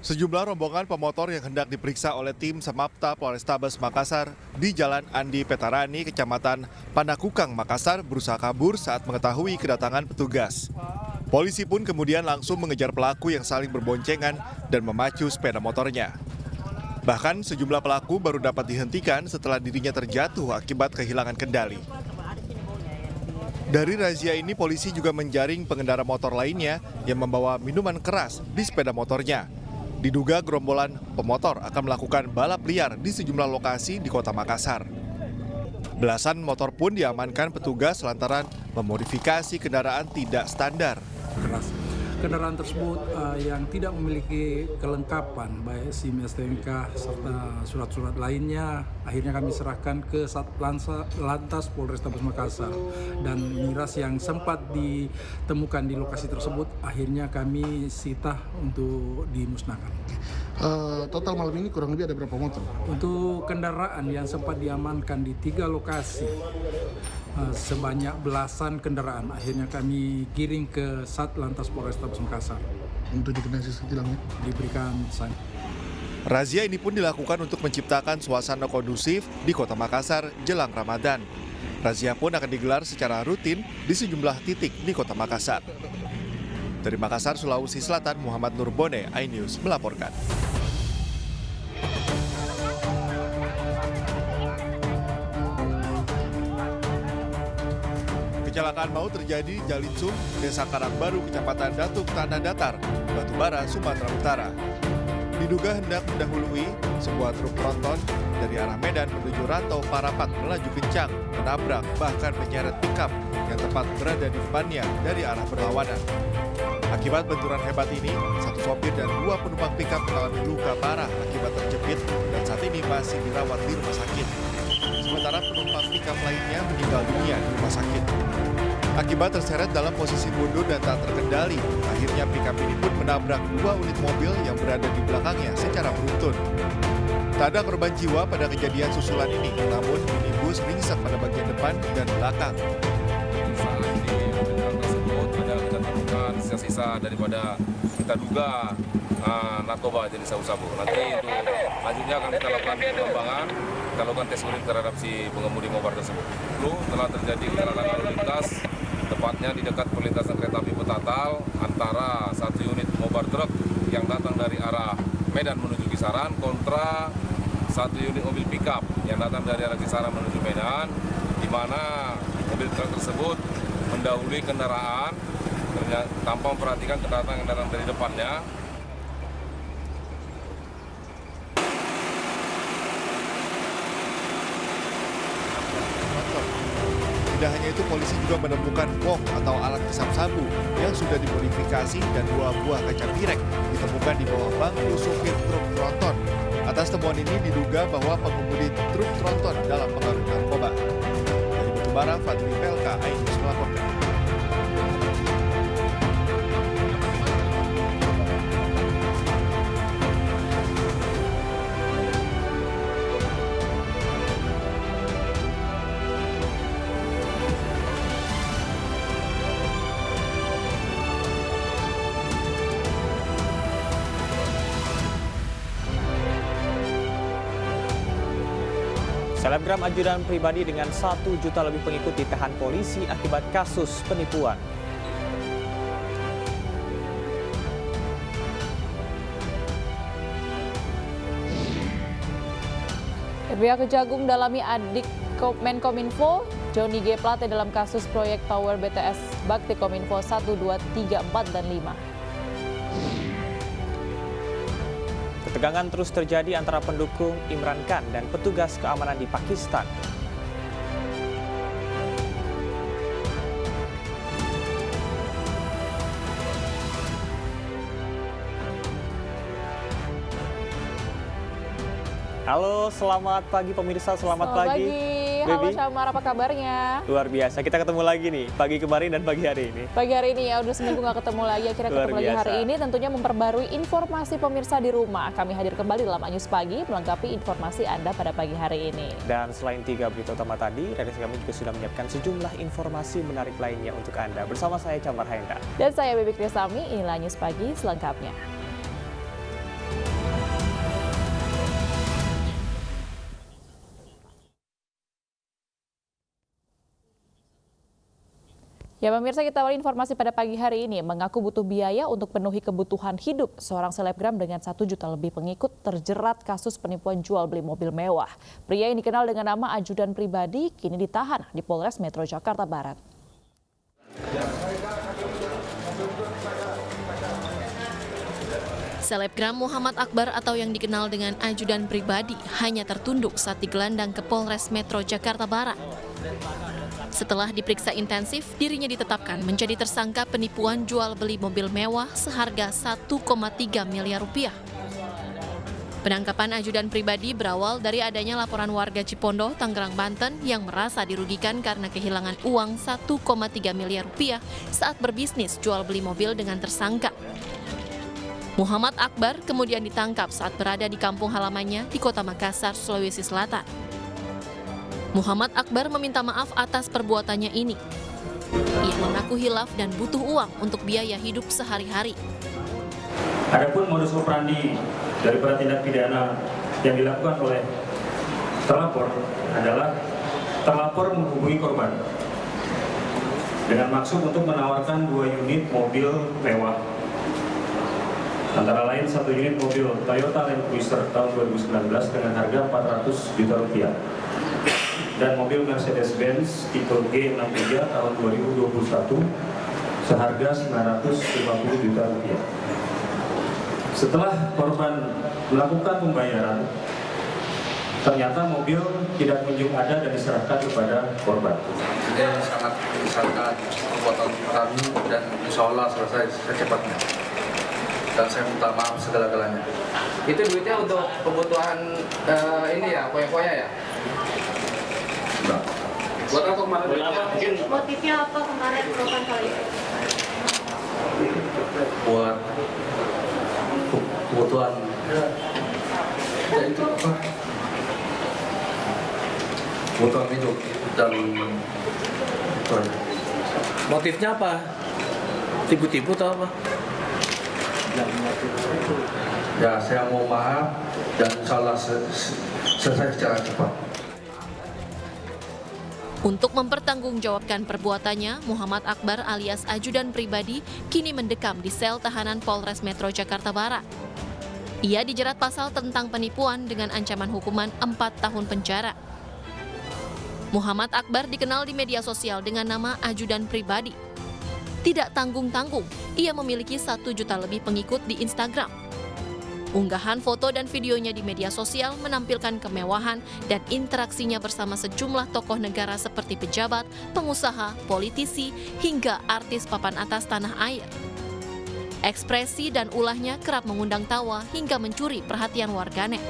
Sejumlah rombongan pemotor yang hendak diperiksa oleh tim Samapta Polrestabes Makassar di Jalan Andi Petarani, Kecamatan Panakukang, Makassar berusaha kabur saat mengetahui kedatangan petugas. Polisi pun kemudian langsung mengejar pelaku yang saling berboncengan dan memacu sepeda motornya. Bahkan sejumlah pelaku baru dapat dihentikan setelah dirinya terjatuh akibat kehilangan kendali. Dari razia ini, polisi juga menjaring pengendara motor lainnya yang membawa minuman keras di sepeda motornya. Diduga gerombolan pemotor akan melakukan balap liar di sejumlah lokasi di kota Makassar. Belasan motor pun diamankan petugas lantaran memodifikasi kendaraan tidak standar. Kendaraan tersebut yang tidak memiliki kelengkapan baik SIM, STNK serta surat-surat lainnya akhirnya kami serahkan ke Satlantas Polrestabes Makassar, dan miras yang sempat ditemukan di lokasi tersebut akhirnya kami sita untuk dimusnahkan. Total malam ini kurang lebih ada berapa motor? Untuk kendaraan yang sempat diamankan di 3 lokasi sebanyak belasan kendaraan akhirnya kami giring ke Satlantas Polrestabes Makassar. Untuk dikenai tilangnya? Diberikan sanksi. Razia ini pun dilakukan untuk menciptakan suasana kondusif di kota Makassar jelang Ramadan. Razia pun akan digelar secara rutin di sejumlah titik di kota Makassar. Dari Makassar, Sulawesi Selatan, Muhammad Nurbone, iNews melaporkan. Kecelakaan maut terjadi di Jalinsum, Desa Karangbaru, Kecamatan Datuk, Tanah Datar, Batubara, Sumatera Utara. Diduga hendak mendahului sebuah truk tronton dari arah Medan menuju Rantau Parapat melaju kencang, menabrak bahkan menyeret pickup yang tepat berada di depannya dari arah berlawanan. Akibat benturan hebat ini, satu sopir dan 2 penumpang pickup mengalami luka parah akibat terjepit dan saat ini masih dirawat di rumah sakit. Sementara penumpang pickup lainnya meninggal dunia di rumah sakit. Akibat terseret dalam posisi mundur dan tak terkendali, akhirnya pickup ini pun menabrak 2 unit mobil yang berada di belakangnya secara beruntun. Tak ada korban jiwa pada kejadian susulan ini, namun minibus ringsek pada bagian depan dan belakang. Saat di kendaraan tersebut ada kita temukan sisa-sisa daripada kita duga narkoba jenis sabu-sabu. Nanti untuk lanjutnya akan kita lakukan pengembangan, kita lakukan tes urin terhadap si pengemudi motor tersebut. Lalu telah terjadi kecelakaan lalu lintas, tepatnya di dekat perlintasan kereta api Petatal antara satu unit motor truk yang datang dari arah Medan menuju Kisaran kontra satu unit mobil pickup yang datang dari arah Kisaran menuju Medan, di mana mobil truk tersebut mendahului kendaraan tanpa memperhatikan kedatangan kendaraan dari depannya. Tidak hanya itu, polisi juga menemukan bom atau alat hisap sabu yang sudah dimodifikasi dan 2 buah kaca pirek ditemukan di bawah bangku supir truk tronton. Atas temuan ini diduga bahwa pengemudi truk tronton dalam pengaruh narkoba. Dari Batubara, Fadli Pelka, iNews melaporkan. Selebgram ajudan pribadi dengan 1 juta lebih pengikut ditahan polisi akibat kasus penipuan. Pihak Kejagung dalami adik Menkominfo, Johnny G. Plate dalam kasus proyek Tower BTS Bakti Kominfo 1, 2, 3, 4, dan 5. Ketegangan terus terjadi antara pendukung Imran Khan dan petugas keamanan di Pakistan. Halo, selamat pagi pemirsa, selamat pagi. Halo Baby. Syamar, apa kabarnya? Luar biasa, kita ketemu lagi nih, pagi kemarin dan pagi hari ini. Pagi hari ini ya, udah seminggu nggak ketemu lagi, akhirnya Luar ketemu lagi hari biasa. ini, tentunya memperbarui informasi pemirsa di rumah. Kami hadir kembali dalam Anyus Pagi, melengkapi informasi Anda pada pagi hari ini. Dan selain 3 berita utama tadi, redaksi kami juga sudah menyiapkan sejumlah informasi menarik lainnya untuk Anda. Bersama saya, Camar Haenda. Dan saya Bebi Krisami, inilah Anyus Pagi selengkapnya. Ya pemirsa, kita awali informasi pada pagi hari ini. Mengaku butuh biaya untuk penuhi kebutuhan hidup, seorang selebgram dengan 1 juta lebih pengikut terjerat kasus penipuan jual beli mobil mewah. Pria yang dikenal dengan nama ajudan pribadi kini ditahan di Polres Metro Jakarta Barat. Selebgram Muhammad Akbar atau yang dikenal dengan ajudan pribadi hanya tertunduk saat digelandang ke Polres Metro Jakarta Barat. Setelah diperiksa intensif, dirinya ditetapkan menjadi tersangka penipuan jual beli mobil mewah seharga 1,3 miliar rupiah. Penangkapan ajudan pribadi berawal dari adanya laporan warga Cipondoh, Tangerang, Banten yang merasa dirugikan karena kehilangan uang 1,3 miliar rupiah saat berbisnis jual beli mobil dengan tersangka. Muhammad Akbar kemudian ditangkap saat berada di kampung halamannya di Kota Makassar, Sulawesi Selatan. Muhammad Akbar meminta maaf atas perbuatannya ini. Ia mengaku hilaf dan butuh uang untuk biaya hidup sehari-hari. Adapun modus operandi daripada tindak pidana yang dilakukan oleh terlapor adalah terlapor menghubungi korban dengan maksud untuk menawarkan 2 unit mobil mewah. Antara lain 1 unit mobil Toyota Land Cruiser tahun 2019 dengan harga 400 juta rupiah. Dan mobil Mercedes-Benz tipe G63 tahun 2021 seharga 950 juta rupiah. Setelah korban melakukan pembayaran, ternyata mobil tidak kunjung ada dan diserahkan kepada korban. Ini sangat disayangkan perbuatan kami dan insya Allah selesai secepatnya. Dan saya minta maaf segala-galanya. Itu duitnya untuk kebutuhan ini ya, koya-koya ya? Enggak. Buat apa kemarin? Motifnya apa kemarin melakukan hal itu? Buat kebutuhan ya itu apa? Kebutuhan hidup dan itu aja. Motifnya apa? Tipu-tipu atau apa? Ya saya mau maaf dan insya Allah selesai secara cepat. Untuk mempertanggungjawabkan perbuatannya, Muhammad Akbar alias ajudan pribadi kini mendekam di sel tahanan Polres Metro Jakarta Barat. Ia dijerat pasal tentang penipuan dengan ancaman hukuman 4 tahun penjara. Muhammad Akbar dikenal di media sosial dengan nama ajudan pribadi. Tidak tanggung-tanggung, ia memiliki 1 juta lebih pengikut di Instagram. Unggahan foto dan videonya di media sosial menampilkan kemewahan dan interaksinya bersama sejumlah tokoh negara seperti pejabat, pengusaha, politisi, hingga artis papan atas tanah air. Ekspresi dan ulahnya kerap mengundang tawa hingga mencuri perhatian warganet.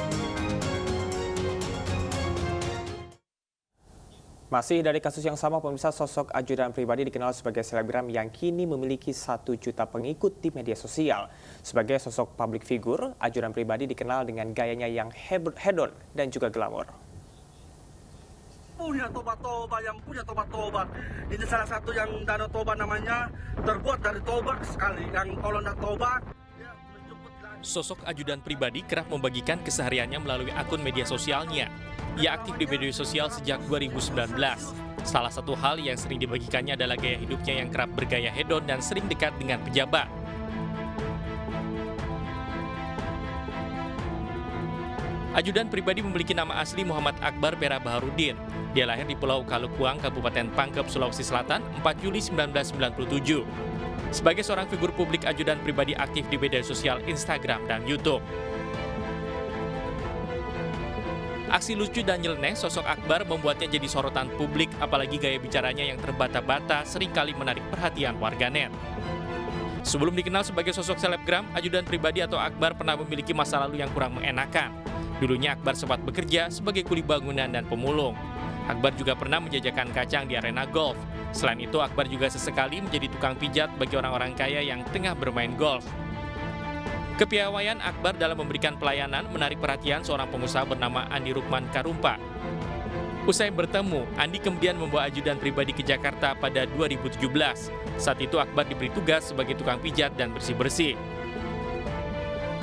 Masih dari kasus yang sama, pemirsa, sosok ajudan pribadi dikenal sebagai selebgram yang kini memiliki 1 juta pengikut di media sosial. Sebagai sosok public figure, ajudan pribadi dikenal dengan gayanya yang hedon dan juga glamor. Punya tobat-tobat, yang punya tobat-tobat. Ini salah satu yang danau tobat namanya, terbuat dari tobat sekali. Yang kalau tidak tobat, ya menjemput lagi. Sosok ajudan pribadi kerap membagikan kesehariannya melalui akun media sosialnya. Ia aktif di media sosial sejak 2019. Salah satu hal yang sering dibagikannya adalah gaya hidupnya yang kerap bergaya hedon dan sering dekat dengan pejabat. Ajudan pribadi memiliki nama asli Muhammad Akbar Bera Baharudin. Dia lahir di Pulau Kalukuang, Kabupaten Pangkep, Sulawesi Selatan, 4 Juli 1997. Sebagai seorang figur publik, ajudan pribadi aktif di media sosial Instagram dan YouTube. Aksi lucu dan nyeleneh sosok Akbar membuatnya jadi sorotan publik, apalagi gaya bicaranya yang terbata-bata seringkali menarik perhatian warganet. Sebelum dikenal sebagai sosok selebgram, ajudan pribadi atau Akbar pernah memiliki masa lalu yang kurang mengenakan. Dulunya Akbar sempat bekerja sebagai kuli bangunan dan pemulung. Akbar juga pernah menjajakan kacang di arena golf. Selain itu, Akbar juga sesekali menjadi tukang pijat bagi orang-orang kaya yang tengah bermain golf. Kepiawaian Akbar dalam memberikan pelayanan menarik perhatian seorang pengusaha bernama Andi Rukman Karumpa. Usai bertemu, Andi kemudian membawa ajudan pribadi ke Jakarta pada 2017. Saat itu Akbar diberi tugas sebagai tukang pijat dan bersih-bersih.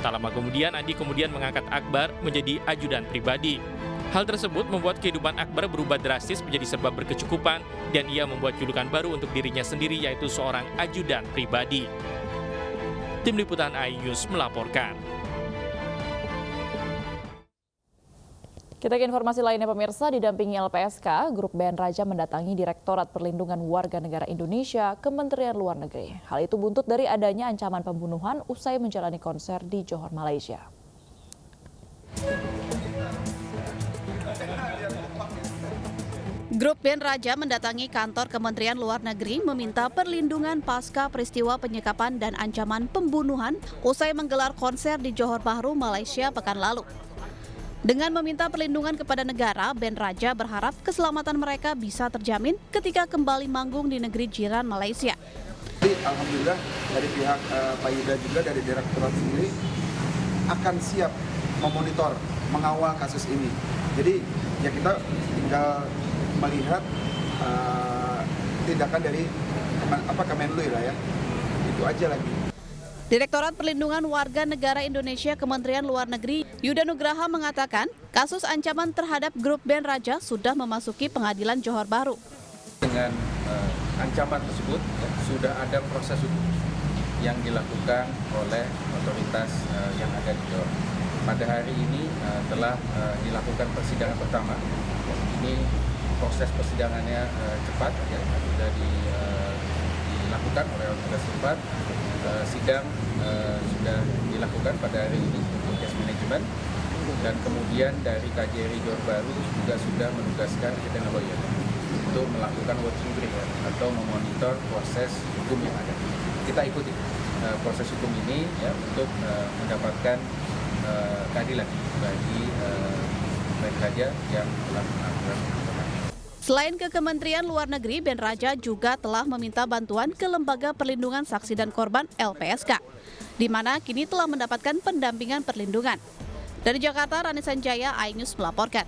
Tak lama kemudian, Andi kemudian mengangkat Akbar menjadi ajudan pribadi. Hal tersebut membuat kehidupan Akbar berubah drastis menjadi serba berkecukupan dan ia membuat julukan baru untuk dirinya sendiri yaitu seorang ajudan pribadi. Tim Liputan iNews melaporkan. Kita ke informasi lainnya pemirsa, didampingi LPSK, Grup Band Raja mendatangi Direktorat Perlindungan Warga Negara Indonesia, Kementerian Luar Negeri. Hal itu buntut dari adanya ancaman pembunuhan usai menjalani konser di Johor, Malaysia. Grup Band Raja mendatangi kantor Kementerian Luar Negeri meminta perlindungan pasca peristiwa penyekapan dan ancaman pembunuhan usai menggelar konser di Johor Bahru, Malaysia pekan lalu. Dengan meminta perlindungan kepada negara, Band Raja berharap keselamatan mereka bisa terjamin ketika kembali manggung di negeri jiran Malaysia. Alhamdulillah dari pihak Pak Yuda juga dari Direktorat sendiri akan siap memonitor, mengawal kasus ini. Jadi ya kita tinggal melihat tindakan dari Kemenlu lah ya, itu aja lagi. Direktorat Perlindungan Warga Negara Indonesia Kementerian Luar Negeri Yuda Nugraha mengatakan kasus ancaman terhadap Grup Band Raja sudah memasuki pengadilan Johor Bahru. Dengan ancaman tersebut sudah ada proses hukum yang dilakukan oleh otoritas yang ada di Johor. Pada hari ini telah dilakukan persidangan pertama. Ini proses persidangannya cepat, ya, sudah dilakukan oleh otoritas setempat. Sidang sudah dilakukan pada hari ini untuk case management, dan kemudian dari KJRI Johor Bahru juga sudah menugaskan kita lawyer untuk melakukan watching brief atau memonitor proses hukum yang ada. Kita ikuti proses hukum ini ya untuk mendapatkan keadilan bagi Band Raja yang telah melakukan. Selain ke Kementerian Luar Negeri, Band Raja juga telah meminta bantuan ke Lembaga Perlindungan Saksi dan Korban LPSK, di mana kini telah mendapatkan pendampingan perlindungan. Dari Jakarta, Rani Sanjaya, iNews melaporkan.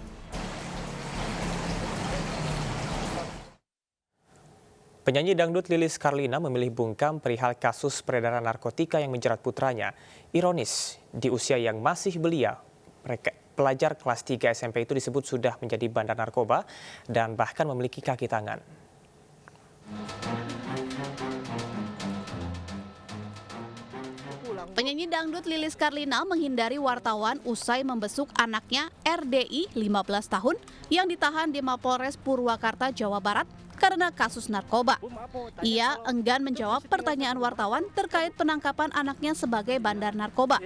Penyanyi dangdut Lilis Karlina memilih bungkam perihal kasus peredaran narkotika yang menjerat putranya. Ironis, di usia yang masih belia, pelajar kelas 3 SMP itu disebut sudah menjadi bandar narkoba dan bahkan memiliki kaki tangan. Penyanyi dangdut Lilis Karlina menghindari wartawan usai membesuk anaknya RDI 15 tahun yang ditahan di Mapolres Purwakarta, Jawa Barat karena kasus narkoba. Ia enggan menjawab pertanyaan wartawan terkait penangkapan anaknya sebagai bandar narkoba.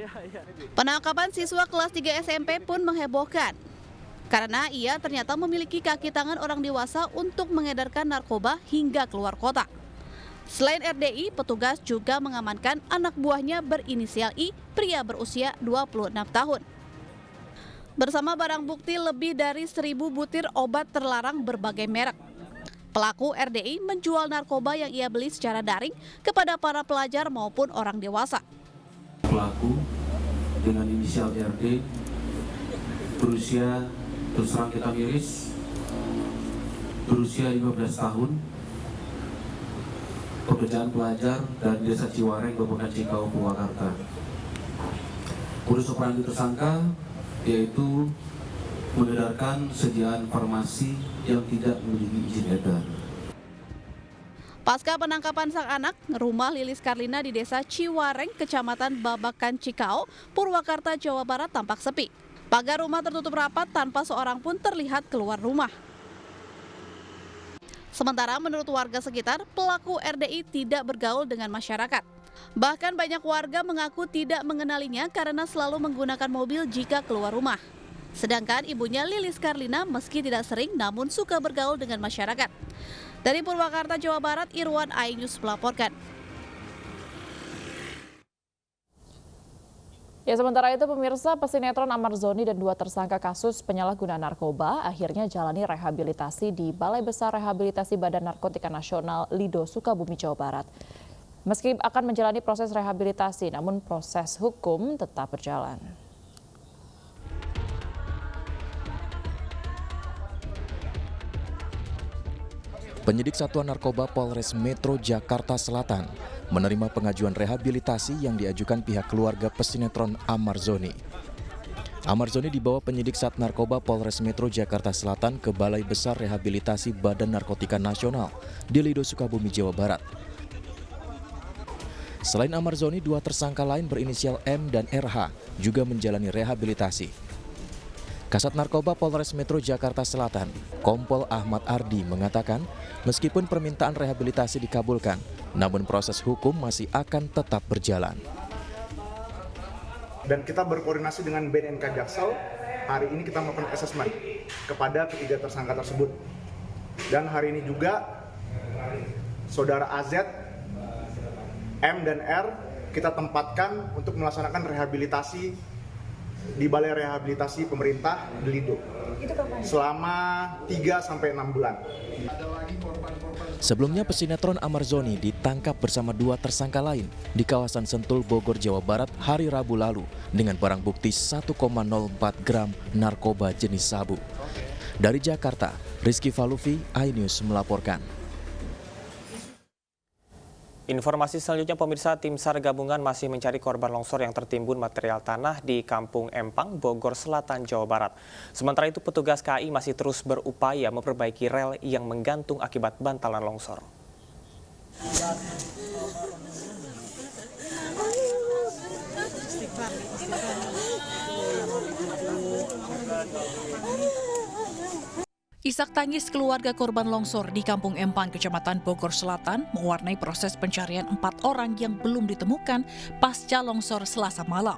Penangkapan siswa kelas 3 SMP pun menghebohkan karena ia ternyata memiliki kaki tangan orang dewasa untuk mengedarkan narkoba hingga keluar kota. Selain RDI, petugas juga mengamankan anak buahnya berinisial I, pria berusia 26 tahun. Bersama barang bukti lebih dari 1.000 butir obat terlarang berbagai merek. Pelaku RDI menjual narkoba yang ia beli secara daring kepada para pelajar maupun orang dewasa. Pelaku dengan inisial RD berusia, terus terang kita miris, berusia 15 tahun, pekerjaan pelajar dari Desa Ciwareng, Kabupaten Cikau, Purwakarta. Modus operandi tersangka yaitu mengedarkan sediaan farmasi yang tidak memiliki izin edar. Pasca penangkapan sang anak, rumah Lilis Karlina di Desa Ciwareng, Kecamatan Babakan Cikau, Purwakarta, Jawa Barat tampak sepi. Pagar rumah tertutup rapat tanpa seorang pun terlihat keluar rumah. Sementara menurut warga sekitar, pelaku RDI tidak bergaul dengan masyarakat. Bahkan banyak warga mengaku tidak mengenalinya karena selalu menggunakan mobil jika keluar rumah. Sedangkan ibunya Lilis Karlina meski tidak sering namun suka bergaul dengan masyarakat. Dari Purwakarta, Jawa Barat, Irwan, iNews melaporkan. Ya, sementara itu pemirsa, pesinetron Amar Zoni dan 2 tersangka kasus penyalahgunaan narkoba akhirnya jalani rehabilitasi di Balai Besar Rehabilitasi Badan Narkotika Nasional Lido, Sukabumi, Jawa Barat. Meski akan menjalani proses rehabilitasi, namun proses hukum tetap berjalan. Penyidik Satuan Narkoba Polres Metro Jakarta Selatan menerima pengajuan rehabilitasi yang diajukan pihak keluarga pesinetron Amar Zoni. Amarzoni dibawa penyidik Sat Narkoba Polres Metro Jakarta Selatan ke Balai Besar Rehabilitasi Badan Narkotika Nasional di Lido, Sukabumi, Jawa Barat. Selain Amarzoni, 2 tersangka lain berinisial M dan RH juga menjalani rehabilitasi. Kasat Narkoba Polres Metro Jakarta Selatan, Kompol Ahmad Ardi mengatakan, meskipun permintaan rehabilitasi dikabulkan, namun proses hukum masih akan tetap berjalan. Dan kita berkoordinasi dengan BNNK Jaksel, hari ini kita melakukan asesmen kepada ketiga tersangka tersebut. Dan hari ini juga saudara AZ, M dan R kita tempatkan untuk melaksanakan rehabilitasi di Balai Rehabilitasi Pemerintah di Lido selama 3-6 bulan. Sebelumnya pesinetron Amarzoni ditangkap bersama 2 tersangka lain di kawasan Sentul, Bogor, Jawa Barat hari Rabu lalu dengan barang bukti 1,04 gram narkoba jenis sabu. Dari Jakarta, Rizky Falufi, iNews melaporkan. Informasi selanjutnya, pemirsa, tim SAR gabungan masih mencari korban longsor yang tertimbun material tanah di Kampung Empang, Bogor Selatan, Jawa Barat. Sementara itu, petugas KAI masih terus berupaya memperbaiki rel yang menggantung akibat bantalan longsor. Isak tangis keluarga korban longsor di Kampung Empang, Kecamatan Bogor Selatan mewarnai proses pencarian 4 orang yang belum ditemukan pasca longsor Selasa malam.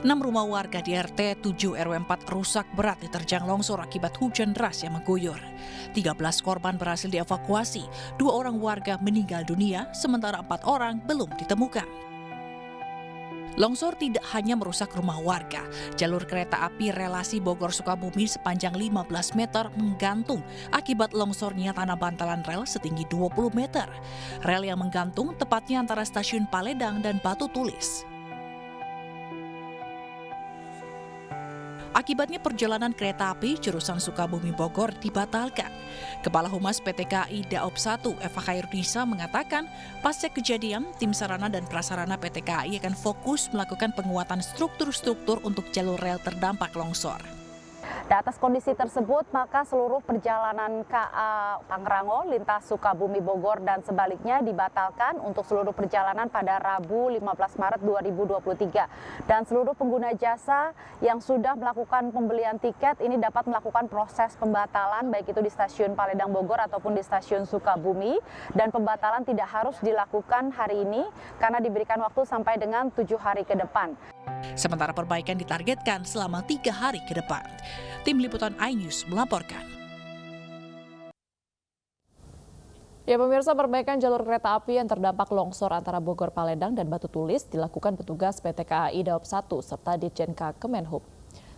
6 rumah warga di RT 7 RW 4 rusak berat diterjang longsor akibat hujan deras yang mengguyur. 13 korban berhasil dievakuasi, 2 orang warga meninggal dunia, sementara 4 orang belum ditemukan. Longsor tidak hanya merusak rumah warga, jalur kereta api relasi Bogor-Sukabumi sepanjang 15 meter menggantung akibat longsornya tanah bantalan rel setinggi 20 meter. Rel yang menggantung tepatnya antara stasiun Paledang dan Batu Tulis. Akibatnya perjalanan kereta api jurusan Sukabumi-Bogor dibatalkan. Kepala Humas PT KAI Daob 1 Eva Khairunisa mengatakan, pasca kejadian, tim sarana dan prasarana PT KAI akan fokus melakukan penguatan struktur-struktur untuk jalur rel terdampak longsor. Di atas kondisi tersebut, maka seluruh perjalanan KA Pangrango lintas Sukabumi Bogor dan sebaliknya dibatalkan untuk seluruh perjalanan pada Rabu 15 Maret 2023. Dan seluruh pengguna jasa yang sudah melakukan pembelian tiket ini dapat melakukan proses pembatalan baik itu di stasiun Paledang Bogor ataupun di stasiun Sukabumi. Dan pembatalan tidak harus dilakukan hari ini karena diberikan waktu sampai dengan 7 hari ke depan. Sementara perbaikan ditargetkan selama 3 hari ke depan. Tim Liputan iNews melaporkan. Ya pemirsa, perbaikan jalur kereta api yang terdampak longsor antara Bogor Paledang dan Batu Tulis dilakukan petugas PT KAI Daob 1 serta Ditjenka Kemenhub.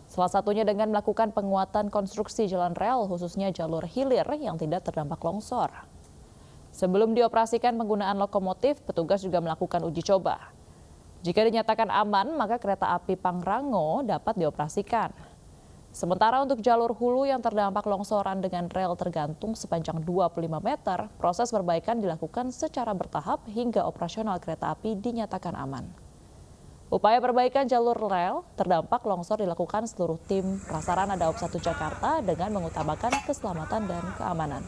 Salah satunya dengan melakukan penguatan konstruksi jalan rel khususnya jalur hilir yang tidak terdampak longsor. Sebelum dioperasikan penggunaan lokomotif, petugas juga melakukan uji coba. Jika dinyatakan aman, maka kereta api Pangrango dapat dioperasikan. Sementara untuk jalur hulu yang terdampak longsoran dengan rel tergantung sepanjang 25 meter, proses perbaikan dilakukan secara bertahap hingga operasional kereta api dinyatakan aman. Upaya perbaikan jalur rel terdampak longsor dilakukan seluruh tim prasarana Daob 1 Jakarta dengan mengutamakan keselamatan dan keamanan.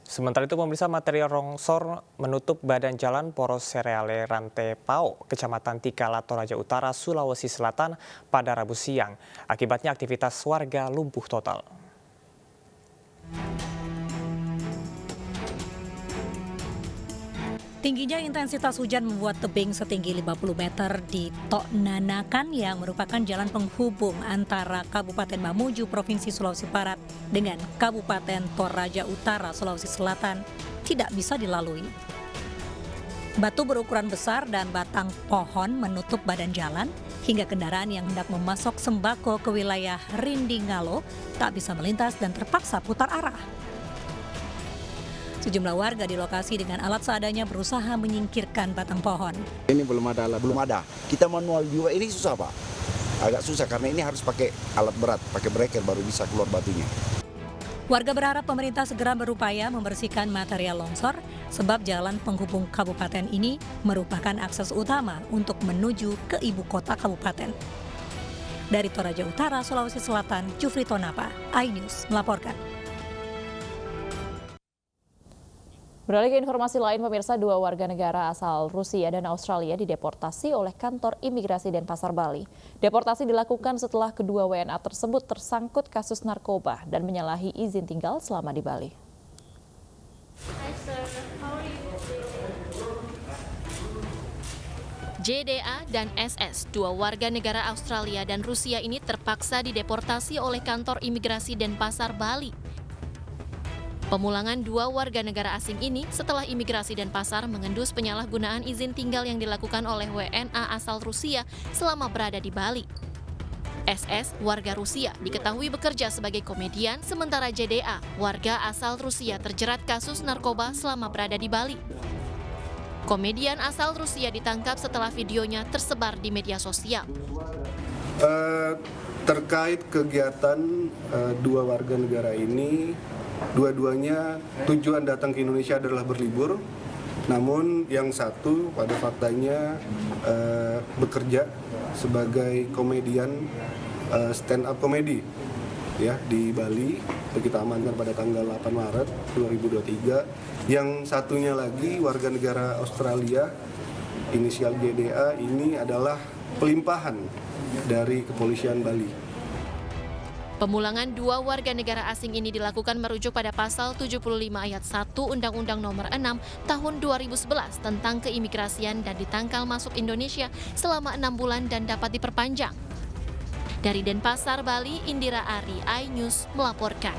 Sementara itu, pemirsa, material longsor menutup badan jalan Poros Sereale Rantai Pao, Kecamatan Tikala, Toraja Utara, Sulawesi Selatan pada Rabu siang. Akibatnya aktivitas warga lumpuh total. Tingginya intensitas hujan membuat tebing setinggi 50 meter di Tok Nanakan yang merupakan jalan penghubung antara Kabupaten Mamuju, Provinsi Sulawesi Barat dengan Kabupaten Toraja Utara, Sulawesi Selatan tidak bisa dilalui. Batu berukuran besar dan batang pohon menutup badan jalan hingga kendaraan yang hendak memasok sembako ke wilayah Rindingalo tak bisa melintas dan terpaksa putar arah. Sejumlah warga di lokasi dengan alat seadanya berusaha menyingkirkan batang pohon. Ini belum ada alat, belum ada. Kita manual juga, ini susah Pak. Agak susah karena ini harus pakai alat berat, pakai breaker baru bisa keluar batunya. Warga berharap pemerintah segera berupaya membersihkan material longsor sebab jalan penghubung kabupaten ini merupakan akses utama untuk menuju ke ibu kota kabupaten. Dari Toraja Utara, Sulawesi Selatan, Jufri Tonapa, iNews melaporkan. Beralih ke informasi lain, pemirsa, 2 warga negara asal Rusia dan Australia dideportasi oleh kantor imigrasi Denpasar, Bali. Deportasi dilakukan setelah kedua WNA tersebut tersangkut kasus narkoba dan menyalahi izin tinggal selama di Bali. JDA dan SS, 2 warga negara Australia dan Rusia ini terpaksa dideportasi oleh kantor imigrasi Denpasar, Bali. Pemulangan 2 warga negara asing ini setelah imigrasi Denpasar mengendus penyalahgunaan izin tinggal yang dilakukan oleh WNA asal Rusia selama berada di Bali. SS, warga Rusia, diketahui bekerja sebagai komedian, sementara JDA, warga asal Rusia, terjerat kasus narkoba selama berada di Bali. Komedian asal Rusia ditangkap setelah videonya tersebar di media sosial. Terkait kegiatan 2 warga negara ini, dua-duanya tujuan datang ke Indonesia adalah berlibur, namun yang satu pada faktanya bekerja sebagai komedian stand up comedy ya di Bali. Kita amankan pada tanggal 8 Maret 2023. Yang satunya lagi warga negara Australia inisial GDA ini adalah pelimpahan dari kepolisian Bali. Pemulangan 2 warga negara asing ini dilakukan merujuk pada pasal 75 ayat 1 Undang-Undang Nomor 6 Tahun 2011 tentang keimigrasian dan ditangkal masuk Indonesia selama 6 bulan dan dapat diperpanjang. Dari Denpasar, Bali, Indira Ari, iNews melaporkan.